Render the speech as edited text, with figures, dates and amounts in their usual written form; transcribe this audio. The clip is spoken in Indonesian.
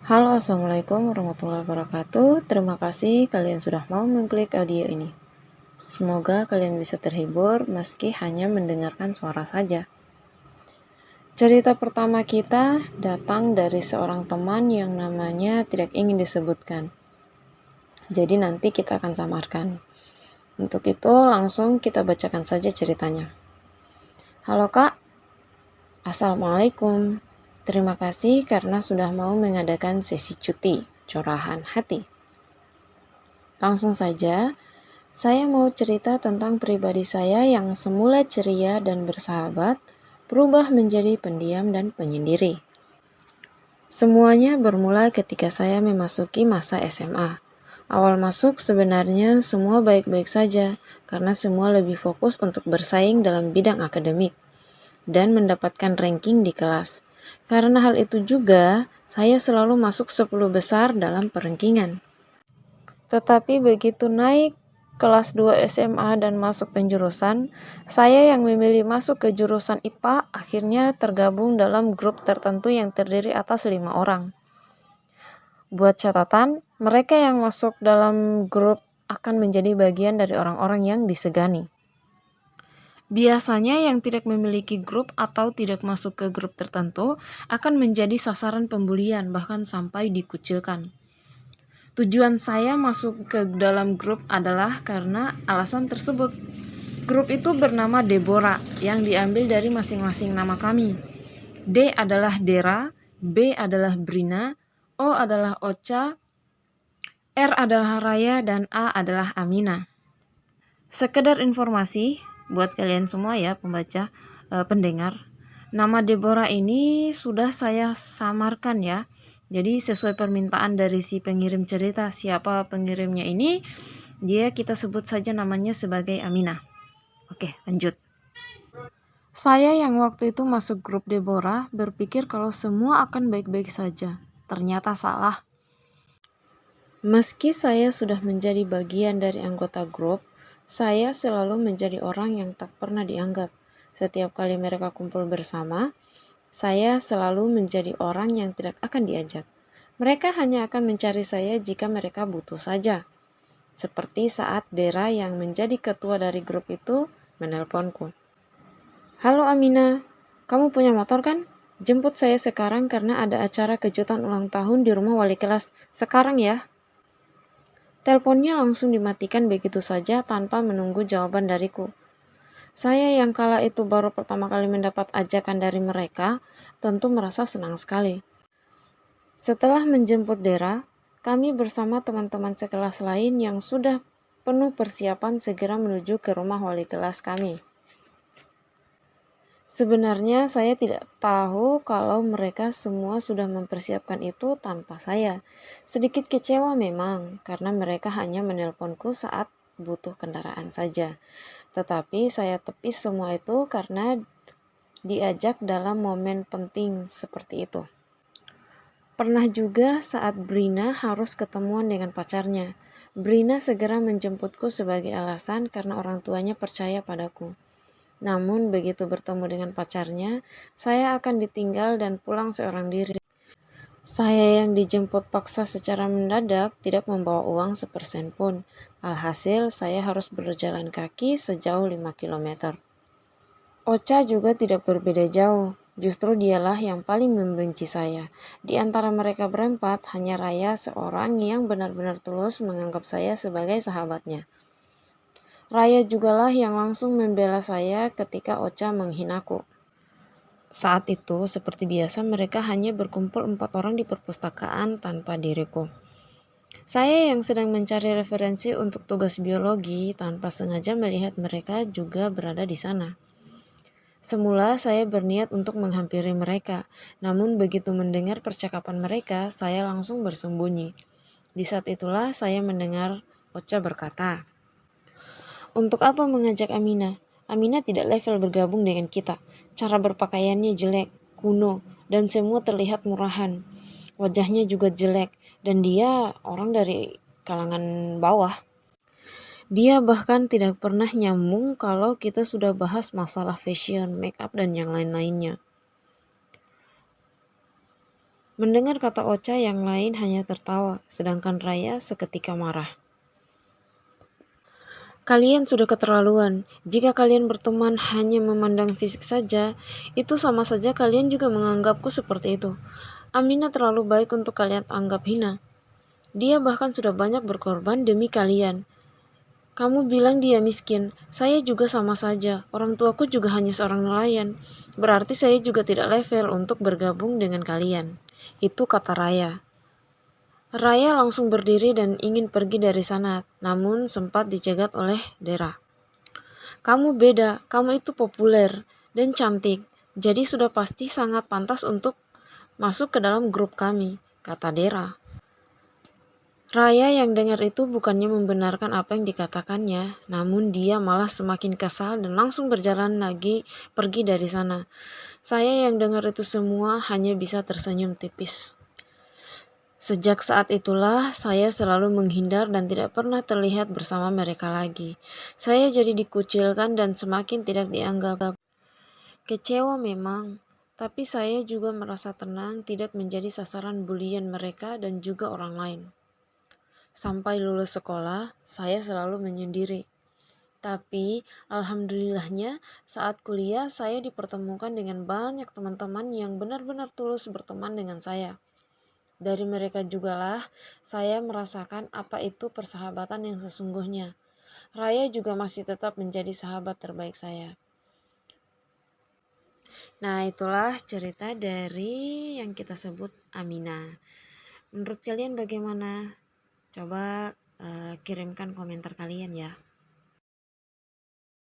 Halo, Assalamualaikum warahmatullahi wabarakatuh. Terima kasih kalian sudah mau mengklik audio ini. Semoga kalian bisa terhibur meski hanya mendengarkan suara saja. Cerita pertama kita datang dari seorang teman yang namanya tidak ingin disebutkan. Jadi nanti kita akan samarkan. Untuk itu langsung kita bacakan saja ceritanya. Halo Kak, Assalamualaikum. Terima kasih karena sudah mau mengadakan sesi cuti, curahan hati. Langsung saja, saya mau cerita tentang pribadi saya yang semula ceria dan bersahabat, berubah menjadi pendiam dan penyendiri. Semuanya bermula ketika saya memasuki masa SMA. Awal masuk sebenarnya semua baik-baik saja, karena semua lebih fokus untuk bersaing dalam bidang akademik dan mendapatkan ranking di kelas. Karena hal itu juga, saya selalu masuk 10 besar dalam perankingan. Tetapi begitu naik kelas 2 SMA dan masuk penjurusan, saya yang memilih masuk ke jurusan IPA akhirnya tergabung dalam grup tertentu yang terdiri atas 5 orang. Buat catatan, mereka yang masuk dalam grup akan menjadi bagian dari orang-orang yang disegani. Biasanya yang tidak memiliki grup atau tidak masuk ke grup tertentu akan menjadi sasaran pembulian bahkan sampai dikucilkan. Tujuan saya masuk ke dalam grup adalah karena alasan tersebut. Grup itu bernama Deborah yang diambil dari masing-masing nama kami. D adalah Dera, B adalah Brina, O adalah Ocha, R adalah Raya, dan A adalah Amina. Sekedar informasi buat kalian semua ya pembaca, pendengar. Nama Deborah ini sudah saya samarkan ya. Jadi sesuai permintaan dari si pengirim cerita, siapa pengirimnya ini, kita sebut saja namanya sebagai Amina. Oke, lanjut. Saya yang waktu itu masuk grup Deborah berpikir kalau semua akan baik-baik saja. Ternyata salah. Meski saya sudah menjadi bagian dari anggota grup, saya selalu menjadi orang yang tak pernah dianggap. Setiap kali mereka kumpul bersama, saya selalu menjadi orang yang tidak akan diajak. Mereka hanya akan mencari saya jika mereka butuh saja. Seperti saat Dera yang menjadi ketua dari grup itu menelponku. Halo Amina, kamu punya motor kan? Jemput saya sekarang karena ada acara kejutan ulang tahun di rumah wali kelas. Sekarang ya. Teleponnya langsung dimatikan begitu saja tanpa menunggu jawaban dariku. Saya yang kala itu baru pertama kali mendapat ajakan dari mereka, tentu merasa senang sekali. Setelah menjemput Dera, kami bersama teman-teman sekelas lain yang sudah penuh persiapan segera menuju ke rumah wali kelas kami. Sebenarnya saya tidak tahu kalau mereka semua sudah mempersiapkan itu tanpa saya. Sedikit kecewa memang, karena mereka hanya menelponku saat butuh kendaraan saja. Tetapi saya tepis semua itu karena diajak dalam momen penting seperti itu. Pernah juga saat Brina harus ketemuan dengan pacarnya. Brina segera menjemputku sebagai alasan karena orang tuanya percaya padaku. Namun begitu bertemu dengan pacarnya, saya akan ditinggal dan pulang seorang diri. Saya yang dijemput paksa secara mendadak tidak membawa uang sepersen pun. Alhasil saya harus berjalan kaki sejauh 5 km. Ocha juga tidak berbeda jauh. Justru dialah yang paling membenci saya. Di antara mereka berempat, hanya Raya seorang yang benar-benar tulus menganggap saya sebagai sahabatnya. Raya jugalah yang langsung membela saya ketika Ocha menghinaku. Saat itu, seperti biasa, mereka hanya berkumpul 4 orang di perpustakaan tanpa diriku. Saya yang sedang mencari referensi untuk tugas biologi tanpa sengaja melihat mereka juga berada di sana. Semula saya berniat untuk menghampiri mereka, namun begitu mendengar percakapan mereka, saya langsung bersembunyi. Di saat itulah saya mendengar Ocha berkata, "Untuk apa mengajak Amina? Amina tidak level bergabung dengan kita. Cara berpakaiannya jelek, kuno, dan semua terlihat murahan. Wajahnya juga jelek, dan dia orang dari kalangan bawah. Dia bahkan tidak pernah nyambung kalau kita sudah bahas masalah fashion, make up, dan yang lain-lainnya." Mendengar kata Ocha, yang lain hanya tertawa, sedangkan Raya seketika marah. Kalian sudah keterlaluan. Jika kalian berteman hanya memandang fisik saja, itu sama saja kalian juga menganggapku seperti itu. Amina terlalu baik untuk kalian anggap hina. Dia bahkan sudah banyak berkorban demi kalian. Kamu bilang dia miskin, saya juga sama saja. Orang tuaku juga hanya seorang nelayan. Berarti saya juga tidak level untuk bergabung dengan kalian. Itu kata Raya. Raya langsung berdiri dan ingin pergi dari sana, namun sempat dicegat oleh Dera. Kamu beda, kamu itu populer dan cantik, jadi sudah pasti sangat pantas untuk masuk ke dalam grup kami, kata Dera. Raya yang dengar itu bukannya membenarkan apa yang dikatakannya, namun dia malah semakin kesal dan langsung berjalan lagi pergi dari sana. Saya yang dengar itu semua hanya bisa tersenyum tipis. Sejak saat itulah saya selalu menghindar dan tidak pernah terlihat bersama mereka lagi. Saya jadi dikucilkan dan semakin tidak dianggap. Kecewa memang, tapi saya juga merasa tenang tidak menjadi sasaran bulian mereka dan juga orang lain. Sampai lulus sekolah, saya selalu menyendiri. Tapi, alhamdulillahnya, saat kuliah saya dipertemukan dengan banyak teman-teman yang benar-benar tulus berteman dengan saya. Dari mereka jugalah saya merasakan apa itu persahabatan yang sesungguhnya. Raya juga masih tetap menjadi sahabat terbaik saya. Nah, itulah cerita dari yang kita sebut Amina. Menurut kalian bagaimana? Coba kirimkan komentar kalian ya.